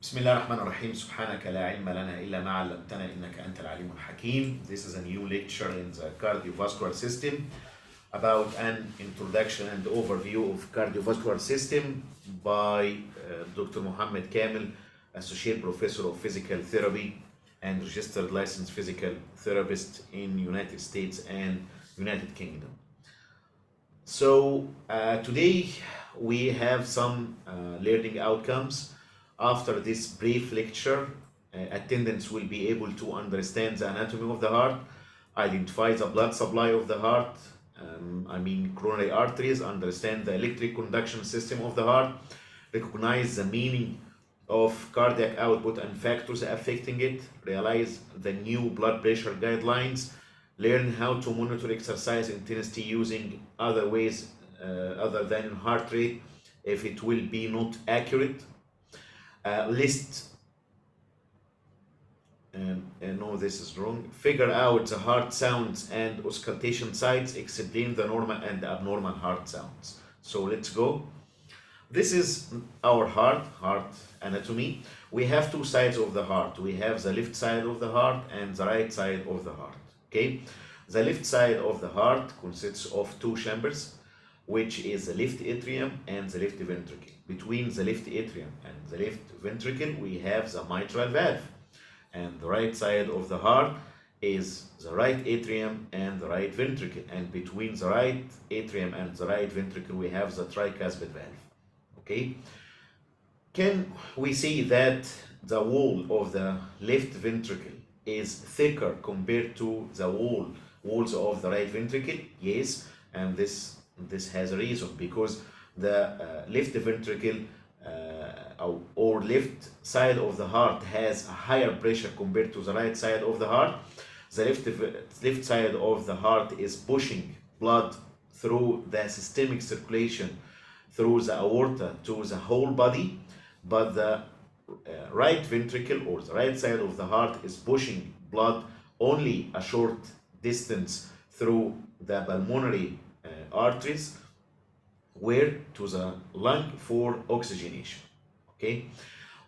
بسم الله الرحمن الرحيم. سبحانك لا علم لنا إلا ما علمتنا إنك أنت العليم الحكيم. This is a new lecture in the cardiovascular system about an introduction and overview of cardiovascular system by Dr. Mohamed Kamel, Associate Professor of Physical Therapy and Registered Licensed Physical Therapist in United States and United Kingdom. So today we have some learning outcomes. After this brief lecture, attendants will be able to understand the anatomy of the heart, identify the blood supply of the heart, coronary arteries, understand the electric conduction system of the heart, recognize the meaning of cardiac output and factors affecting it, realize the new blood pressure guidelines, learn how to monitor exercise intensity using other ways other than heart rate if it will be not accurate. Figure out the heart sounds and auscultation sites, explain the normal and abnormal heart sounds. So let's go. This is our heart anatomy. We have two sides of the heart. We have the left side of the heart and the right side of the heart. Okay, the left side of the heart consists of two chambers, which is the left atrium and the left ventricle. Between the left atrium and the left ventricle, we have the mitral valve. And the right side of the heart is the right atrium and the right ventricle. And between the right atrium and the right ventricle, we have the tricuspid valve. Okay? Can we see that the wall of the left ventricle is thicker compared to the walls of the right ventricle? Yes, and this has a reason, because the left ventricle or left side of the heart has a higher pressure compared to the right side of the heart. The left side of the heart is pushing blood through the systemic circulation through the aorta to the whole body, but the right ventricle or the right side of the heart is pushing blood only a short distance through the pulmonary arteries, where to the lung for oxygenation. Okay,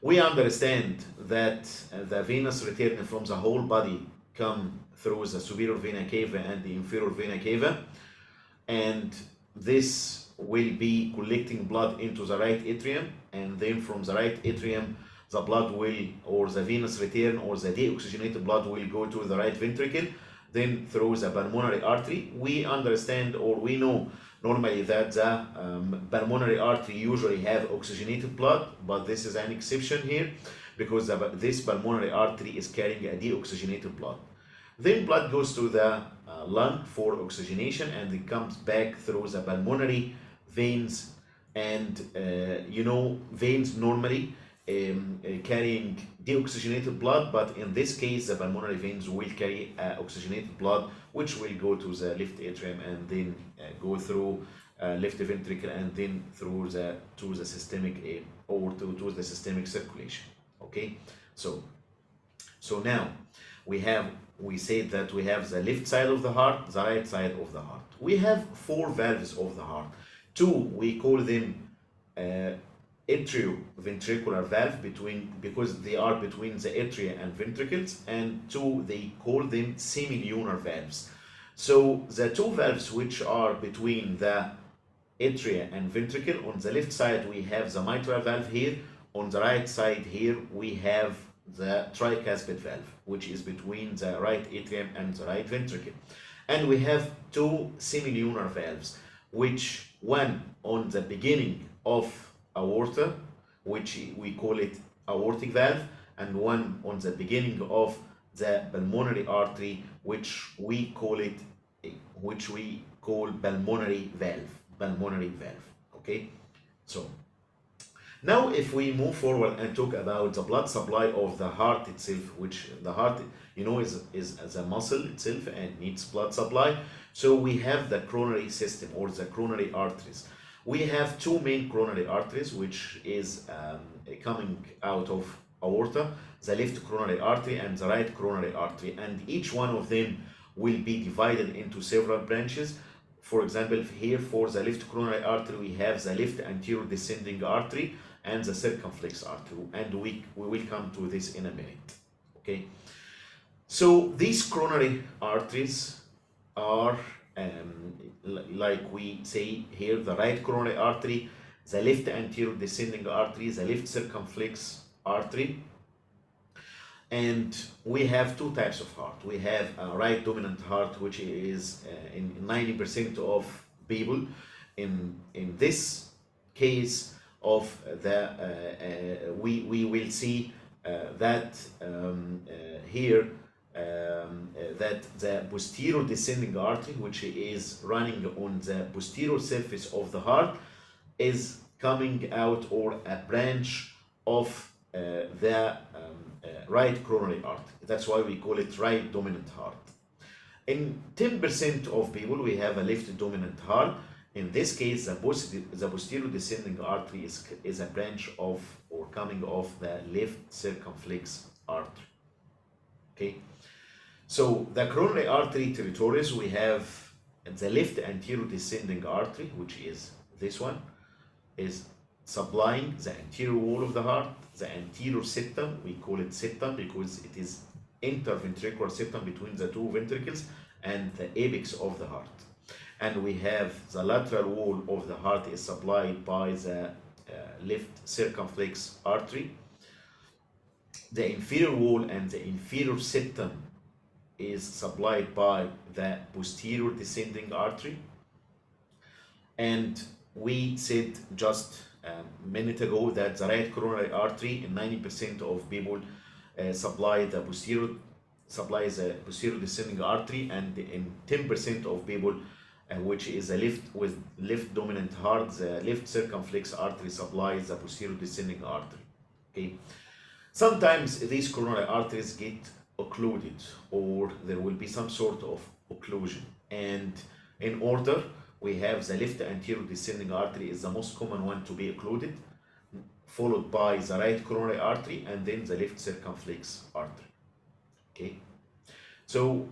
we understand that the venous return from the whole body come through the superior vena cava and the inferior vena cava, and this will be collecting blood into the right atrium, and then from the right atrium the blood will, or the venous return or the deoxygenated blood will go to the right ventricle, then through the pulmonary artery. We understand, or we know normally, that the pulmonary artery usually have oxygenated blood, but this is an exception here, because this pulmonary artery is carrying a deoxygenated blood. Then blood goes to the lung for oxygenation, and it comes back through the pulmonary veins, and veins normally carrying deoxygenated blood, but in this case the pulmonary veins will carry oxygenated blood, which will go to the left atrium and then go through left ventricle and then through to the systemic to the systemic circulation. Okay, so now we say that we have the left side of the heart, the right side of the heart. We have four valves of the heart. Two, we call them atrioventricular valve, because they are between the atria and ventricles, and two, they call them semilunar valves. So the two valves which are between the atria and ventricle, on the left side we have the mitral valve here, on the right side here we have the tricuspid valve, which is between the right atrium and the right ventricle. And we have two semilunar valves, which one on the beginning of aorta, which we call it aortic valve, and one on the beginning of the pulmonary artery, which we call pulmonary valve. Okay, so now if we move forward and talk about the blood supply of the heart itself, which the heart is a muscle itself and needs blood supply. So we have the coronary system, or the coronary arteries. We have two main coronary arteries, which is coming out of aorta, the left coronary artery and the right coronary artery, and each one of them will be divided into several branches. for example, here for the left coronary artery, we have the left anterior descending artery and the circumflex artery, and we will come to this in a minute. Okay, so these coronary arteries are like we say here, the right coronary artery, the left anterior descending artery, the left circumflex artery. And we have two types of heart. We have a right dominant heart, which is in 90% of people. In this case of the we will see that here that the posterior descending artery, which is running on the posterior surface of the heart, is coming out, or a branch of the right coronary artery. That's why we call it right dominant heart. In 10% of people, we have a left dominant heart. In this case, the posterior descending artery is a branch of, or coming off, the left circumflex artery. Okay, so the coronary artery territories, we have the left anterior descending artery, which is this one, is supplying the anterior wall of the heart, the anterior septum. We call it septum because it is interventricular septum between the two ventricles and the apex of the heart. And we have the lateral wall of the heart is supplied by the left circumflex artery. The inferior wall and the inferior septum is supplied by the posterior descending artery. And we said just a minute ago that the right coronary artery in 90% of people supplies the posterior descending artery, and in 10% of people, which is a left dominant heart, the left circumflex artery supplies the posterior descending artery. Okay, sometimes these coronary arteries get occluded, or there will be some sort of occlusion, and in order, we have the left anterior descending artery is the most common one to be occluded, followed by the right coronary artery, and then the left circumflex artery. Okay, so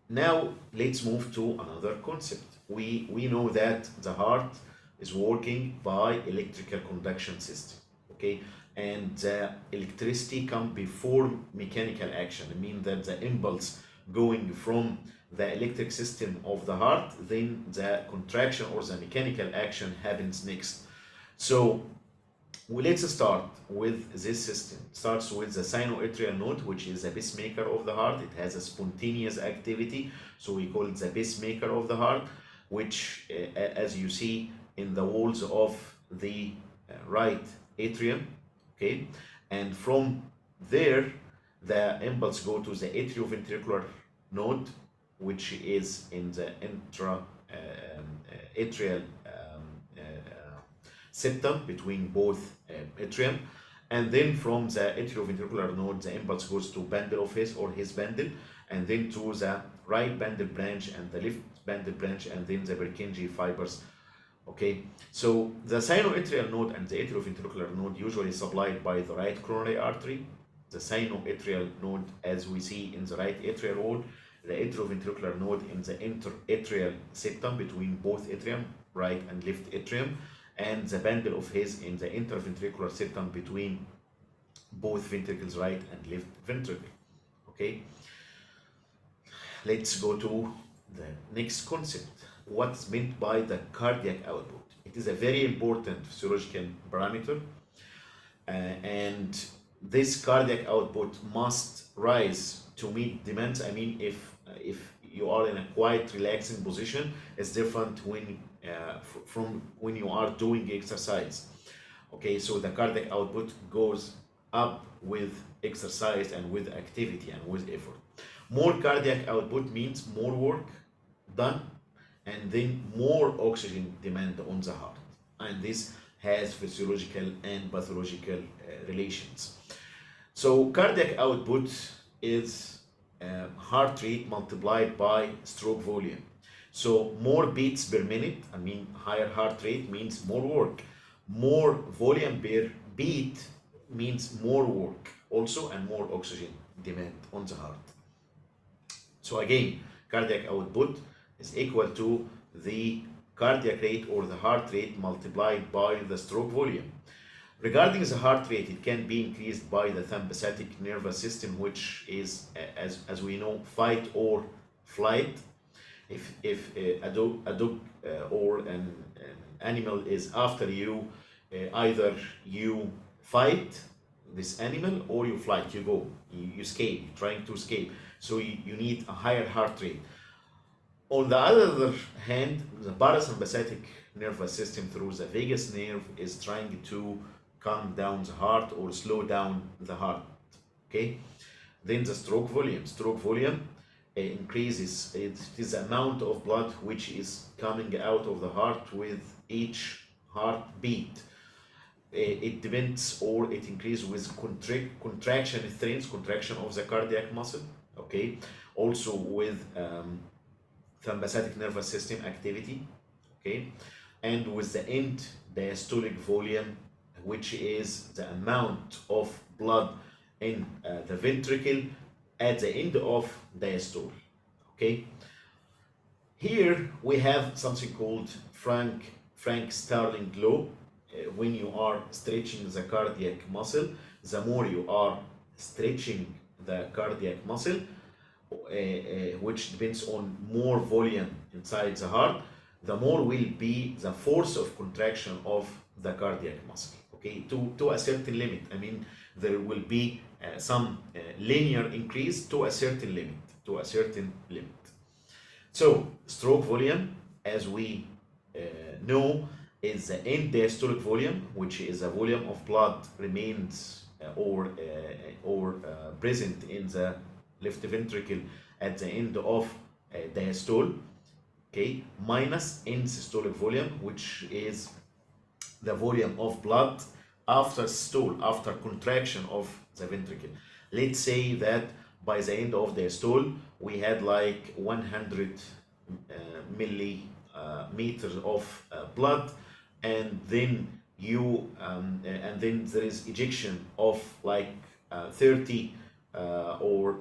now let's move to another concept. We know that the heart is working by electrical conduction system. Okay, and the electricity comes before mechanical action. It means that the impulse going from the electric system of the heart, then the contraction or the mechanical action happens next. So let's start with this system. It starts with the sinoatrial node, which is a pacemaker of the heart. It has a spontaneous activity, so we call it the pacemaker of the heart, which as you see in the walls of the right atrium. Okay, and from there the impulse go to the atrioventricular node, which is in the atrial septum between both atrium, and then from the atrioventricular node the impulse goes to bundle of his or his bundle, and then to the right bundle branch and the left bundle branch, and then the Purkinje fibers. Okay, so the sinoatrial node and the atrioventricular node usually supplied by the right coronary artery. The sinoatrial node, as we see in the right atrial wall, the atrioventricular node in the interatrial septum between both atrium, right and left atrium, and the bundle of his in the interventricular septum between both ventricles, right and left ventricle. Okay, let's go to the next concept. What's meant by the cardiac output? It is a very important physiological parameter, and this cardiac output must rise to meet demands. I mean, if you are in a quiet, relaxing position, it's different when from when you are doing exercise. Okay, so the cardiac output goes up with exercise and with activity and with effort. More cardiac output means more work done, and then more oxygen demand on the heart, and this has physiological and pathological relations. So cardiac output is heart rate multiplied by stroke volume. So more beats per minute, I mean higher heart rate means more work. More volume per beat means more work also, and more oxygen demand on the heart. So again, cardiac output is equal to the cardiac rate or the heart rate multiplied by the stroke volume. Regarding the heart rate, it can be increased by the sympathetic nervous system, which is, as we know, fight or flight. If a dog or an animal is after you, either you fight this animal or you flight, you go, you escape, you're trying to escape. So you need a higher heart rate. On the other hand, the parasympathetic nervous system through the vagus nerve is trying to calm down the heart or slow down the heart. Okay. Then the stroke volume. Stroke volume increases. It is the amount of blood which is coming out of the heart with each heartbeat. It depends, or it increases with contraction strength, contraction of the cardiac muscle. Okay. Also with sympathetic nervous system activity. Okay. And with the end diastolic volume, which is the amount of blood in the ventricle at the end of diastole. Okay. Here we have something called Frank-Starling law. When you are stretching the cardiac muscle, the more you are stretching the cardiac muscle, which depends on more volume inside the heart, the more will be the force of contraction of the cardiac muscle. Okay, to a certain limit. I mean, there will be some linear increase to a certain limit. So stroke volume, as we know, is the end diastolic volume, which is a volume of blood remains or present in the left ventricle at the end of diastole. Okay, minus end systolic volume, which is the volume of blood after systole, after contraction of the ventricle. Let's say that by the end of diastole we had like 100 millimeters of blood, and then there is ejection of like 30 or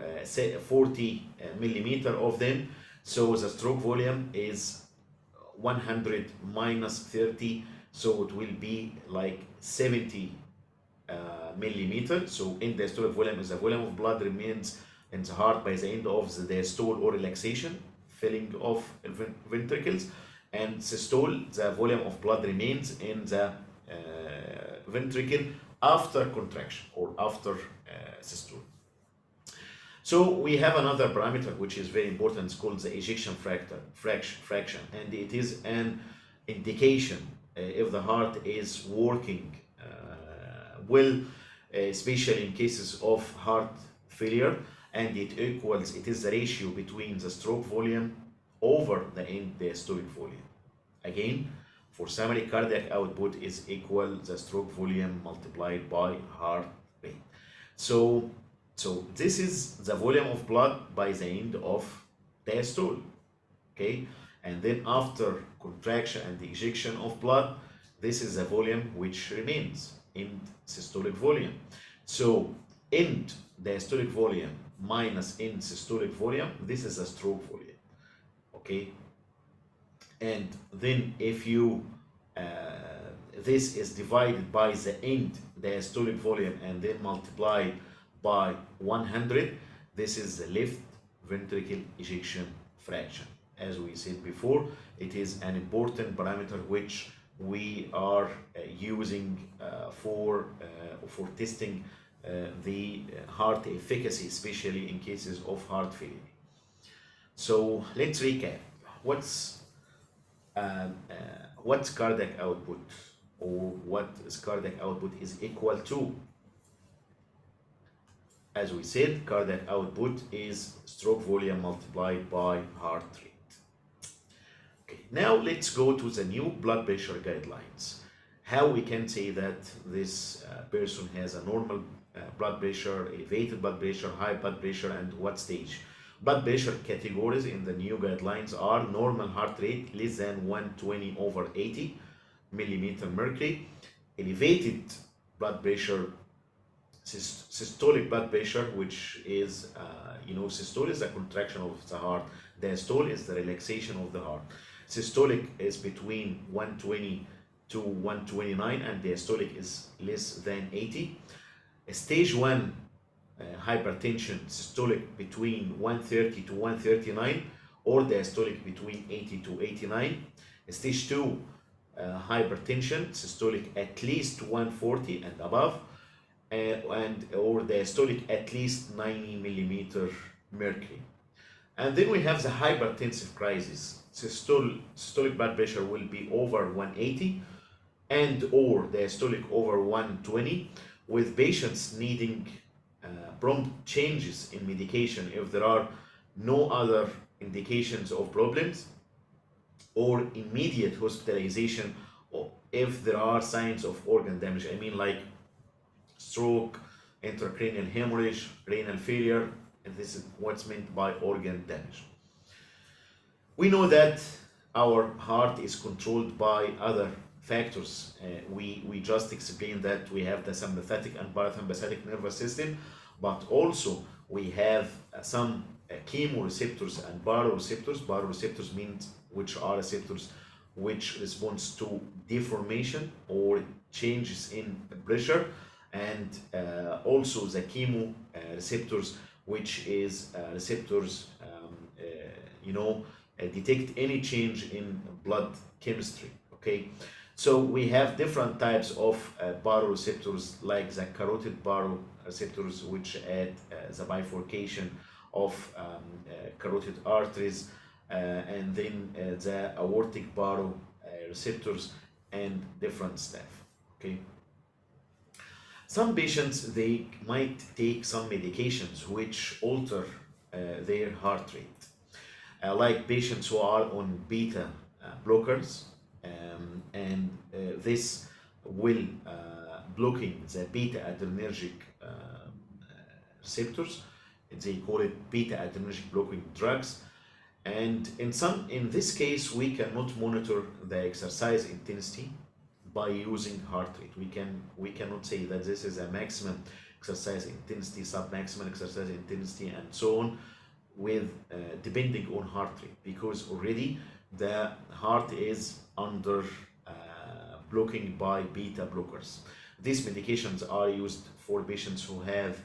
40 millimeter of them. So the stroke volume is 100 minus 30, so it will be like 70 millimeter. So end diastolic volume is the volume of blood remains in the heart by the end of the diastole or relaxation, filling of ventricles, and systole, the volume of blood remains in the ventricle after contraction or after systole. So we have another parameter which is very important. It's called the ejection fraction, and it is an indication if the heart is working well, especially in cases of heart failure, and it is the ratio between the stroke volume over the end diastolic volume. Again, for summary, cardiac output is equal the stroke volume multiplied by heart rate. So this is the volume of blood by the end of diastole. Okay, and then after contraction and the ejection of blood, this is the volume which remains, end systolic volume. So end diastolic volume minus end systolic volume, this is a stroke volume. Okay, and then if you this is divided by the end diastolic volume and then multiplied by 100, this is the left ventricle ejection fraction. As we said before, it is an important parameter which we are using for testing the heart efficacy, especially in cases of heart failure. So let's recap. What's cardiac output, or what is cardiac output is equal to? As we said, cardiac output is stroke volume multiplied by heart rate. Okay, now let's go to the new blood pressure guidelines. How we can say that this person has a normal blood pressure, elevated blood pressure, high blood pressure, and what stage? Blood pressure categories in the new guidelines are normal heart rate less than 120/80 millimeter mercury, elevated blood pressure, systolic blood pressure, which is systole is the contraction of the heart, diastole is the relaxation of the heart. Systolic is between 120 to 129, and diastolic is less than 80. Stage 1 hypertension, systolic between 130 to 139, or diastolic between 80 to 89. Stage 2 hypertension, systolic at least 140 and above, and or diastolic at least 90 millimeter mercury. And then we have the hypertensive crisis. Systolic blood pressure will be over 180 and or diastolic over 120, with patients needing prompt changes in medication if there are no other indications of problems, or immediate hospitalization if there are signs of organ damage. I mean, like stroke, intracranial hemorrhage, renal failure, and this is what's meant by organ damage. We know that our heart is controlled by other factors. We just explained that we have the sympathetic and parasympathetic nervous system, but also we have some chemoreceptors and baroreceptors. Baroreceptors means which are receptors which responds to deformation or changes in pressure, and also the chemoreceptors, which is receptors detect any change in blood chemistry. Okay, so we have different types of baroreceptors, like the carotid baroreceptors, which at the bifurcation of carotid arteries, and then the aortic baroreceptors, and different stuff. Okay. Some patients, they might take some medications which alter their heart rate, like patients who are on beta blockers, and this will blocking the beta adrenergic receptors. They call it beta adrenergic blocking drugs. And in this case, we cannot monitor the exercise intensity by using heart rate. We cannot say that this is a maximum exercise intensity, sub-maximum exercise intensity, and so on, with depending on heart rate, because already the heart is under blocking by beta blockers. These medications are used for patients who have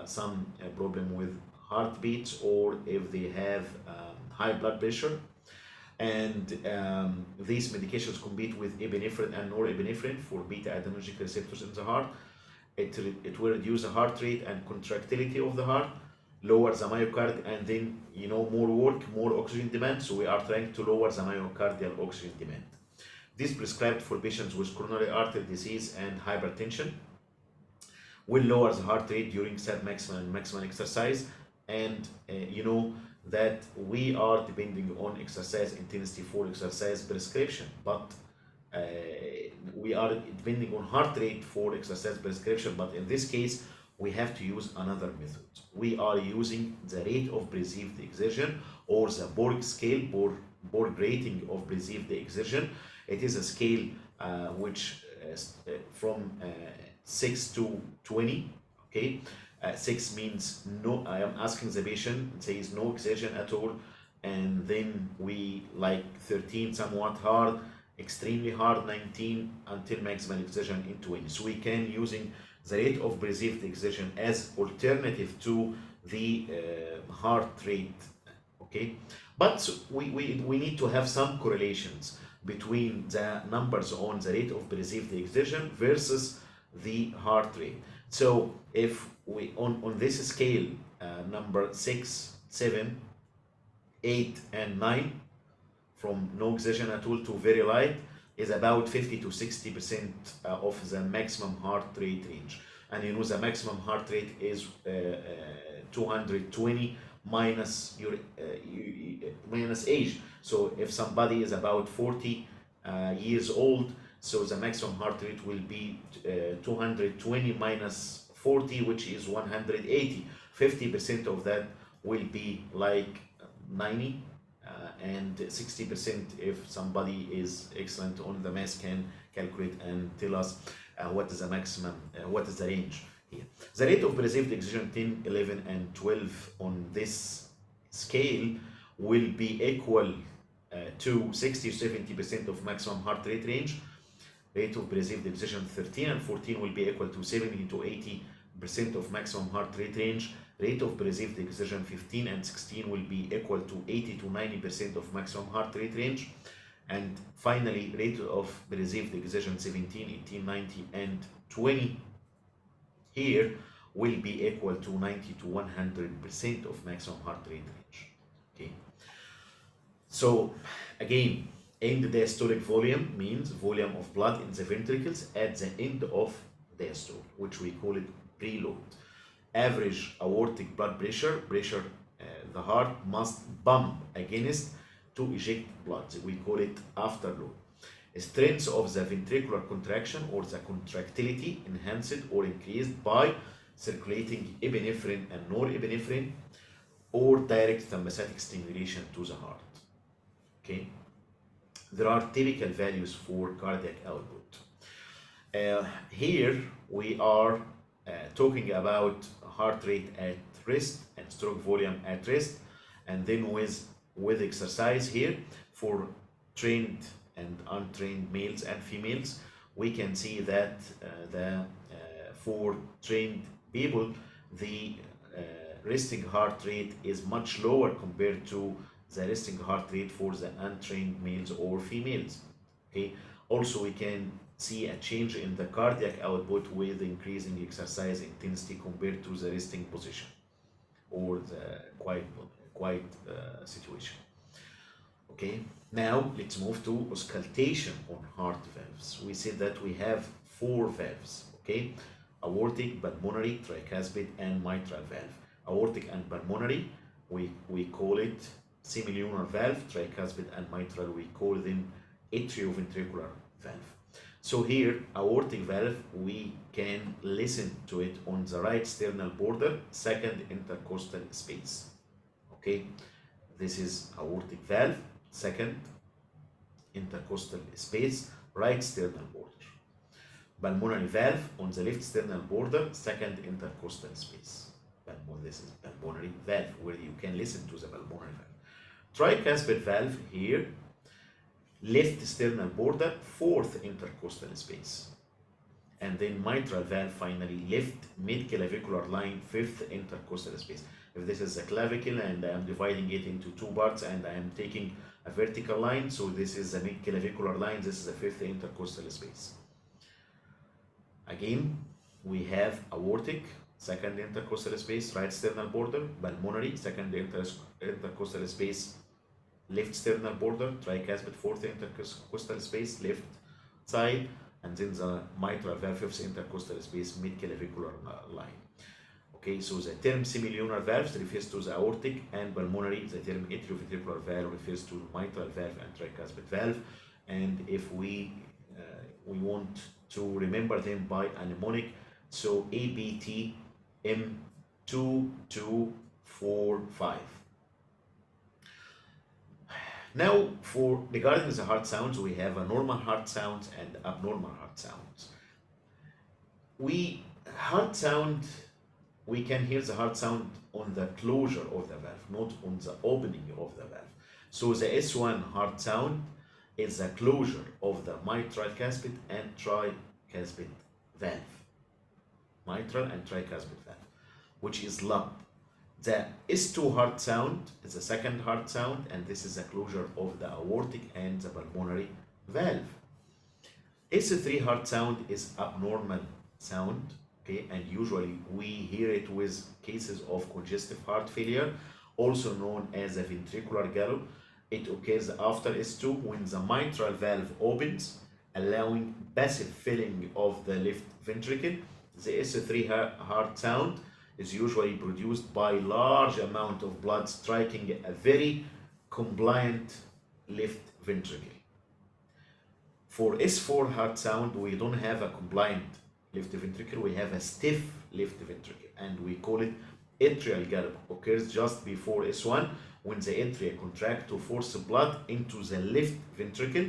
some problem with heartbeats, or if they have high blood pressure. And these medications compete with epinephrine and norepinephrine for beta adrenergic receptors in the heart. It will reduce the heart rate and contractility of the heart, lower the myocard, and then more work, more oxygen demand. So we are trying to lower the myocardial oxygen demand. This is prescribed for patients with coronary artery disease and hypertension. Will lower the heart rate during sub-maximum and maximum exercise, and that we are depending on exercise intensity for exercise prescription, but we are depending on heart rate for exercise prescription. But in this case, we have to use another method. We are using the rate of perceived exertion, or the Borg scale, Borg rating of perceived exertion. It is a scale which from 6 to 20. Okay, 6 means no. I am asking the patient, says no exertion at all, and then we like 13 somewhat hard, extremely hard 19, until maximum exertion in 20. So we can using the rate of perceived exertion as alternative to the heart rate. Okay, but we need to have some correlations between the numbers on the rate of perceived exertion versus the heart rate. So if we on this scale, number 6, 7, 8, and 9, from no exertion at all to very light, is about 50 to 60% of the maximum heart rate range. And the maximum heart rate is 220 minus your minus age. So if somebody is about 40 years old, so the maximum heart rate will be 220 minus 40, which is 180. 50% of that will be like 90, and 60% if somebody is excellent on the math can calculate and tell us what is the maximum, what is the range here. The rate of perceived exertion 10, 11, and 12 on this scale will be equal to 60 to 70% of maximum heart rate range. Rate of perceived exertion 13 and 14 will be equal to 70 to 80% of maximum heart rate range. Rate of perceived exertion 15 and 16 will be equal to 80 to 90% of maximum heart rate range. And finally, rate of perceived exertion 17, 18, 19, and 20 here will be equal to 90 to 100% of maximum heart rate range. Okay. So again, end diastolic volume means volume of blood in the ventricles at the end of diastole, which we call it preload. Average aortic blood pressure, the heart must bump against to eject blood. We call it afterload. Strength of the ventricular contraction or the contractility enhanced or increased by circulating epinephrine and norepinephrine or direct thrombolytic stimulation to the heart. Okay. There are typical values for cardiac output. Here we are talking about heart rate at rest and stroke volume at rest, and then with exercise here for trained and untrained males and females, we can see that for trained people, the resting heart rate is much lower compared to the resting heart rate for the untrained males or females. Okay. Also, we can see a change in the cardiac output with increasing exercise intensity compared to the resting position or the quiet situation. Okay, now let's move to auscultation on heart valves. We said that we have 4 valves, okay? Aortic, pulmonary, tricuspid, and mitral valve. Aortic and pulmonary, we call it semilunar valve. Tricuspid and mitral, we call them atrioventricular valve. So here, aortic valve, we can listen to it on the right sternal border, second intercostal space. Okay, this is aortic valve, second intercostal space, right sternal border. Pulmonary valve on the left sternal border, second intercostal space. This is pulmonary valve, where you can listen to the pulmonary valve. Tricuspid valve here, left sternal border, fourth intercostal space. And then mitral valve, finally, left mid-clavicular line, fifth intercostal space. If this is a clavicle and I am dividing it into 2 parts and I am taking a vertical line, so this is the mid-clavicular line, this is the fifth intercostal space. Again, we have aortic, second intercostal space, right sternal border, pulmonary, second intercostal space, left sternal border, tricuspid, fourth intercostal space, left side, and then the mitral valve, fifth intercostal space, mid-clavicular line. Okay, so the term semilunar valves refers to the aortic and pulmonary. The term atrioventricular valve refers to the mitral valve and tricuspid valve. And if we want to remember them by a mnemonic, so ABT M2245. Now, regarding the heart sounds, we have a normal heart sounds and abnormal heart sounds. We can hear the heart sound on the closure of the valve, not on the opening of the valve. So the S1 heart sound is the closure of the mitral cuspid and tricuspid valve. Mitral and tricuspid valve, which is lump. The S2 heart sound is the second heart sound, and this is the closure of the aortic and the pulmonary valve. S3 heart sound is abnormal sound, okay, and usually we hear it with cases of congestive heart failure, also known as a ventricular gallop. It occurs after S2 when the mitral valve opens, allowing passive filling of the left ventricle. The S3 heart sound is usually produced by large amount of blood striking a very compliant left ventricle. For S4 heart sound, we don't have a compliant left ventricle, we have a stiff left ventricle, and we call it atrial gallop. Occurs just before S1 when the atria contract to force blood into the left ventricle.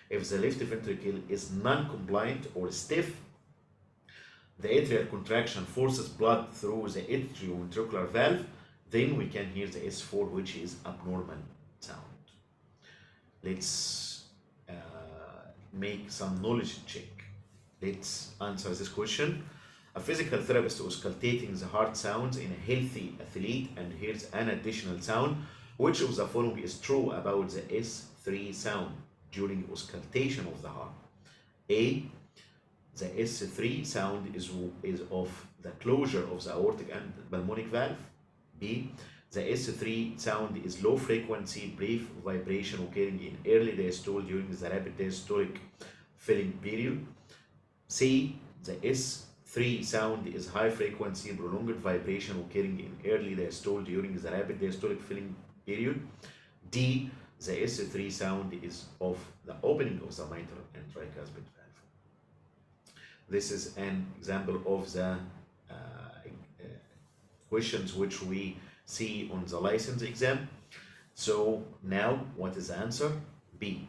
If the left ventricle is non-compliant or stiff, the atrial contraction forces blood through the atrioventricular valve, then we can hear the S4, which is abnormal sound. Let's make some knowledge check. Let's answer this question. A physical therapist auscultating the heart sounds in a healthy athlete and hears an additional sound. Which of the following is true about the S3 sound during auscultation of the heart? A. The S3 sound is of the closure of the aortic and pulmonic valve. B. The S3 sound is low frequency, brief vibration occurring in early diastole during the rapid diastolic filling period. C. The S3 sound is high frequency, prolonged vibration occurring in early diastole during the rapid diastolic filling period. D. The S3 sound is of the opening of the mitral and tricuspid valve. This is an example of the questions which we see on the license exam. So now what is the answer? B.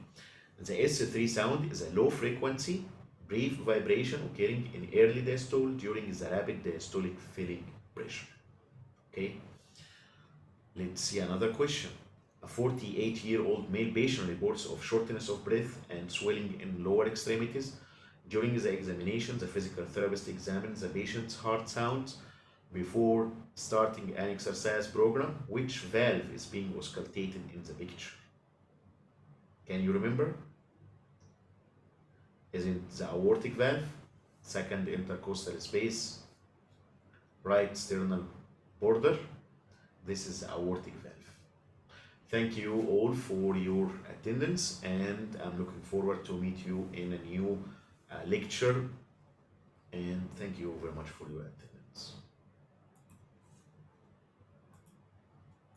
The S3 sound is a low frequency, brief vibration occurring in early diastole during the rapid diastolic filling pressure. Okay, let's see another question. A 48-year-old male patient reports of shortness of breath and swelling in lower extremities. During the examination, the physical therapist examines the patient's heart sounds before starting an exercise program. Which valve is being auscultated in the picture? Can you remember? Is it the aortic valve, second intercostal space, right sternal border? This is the aortic valve. Thank you all for your attendance, and I'm looking forward to meet you in a new lecture, and thank you very much for your attention.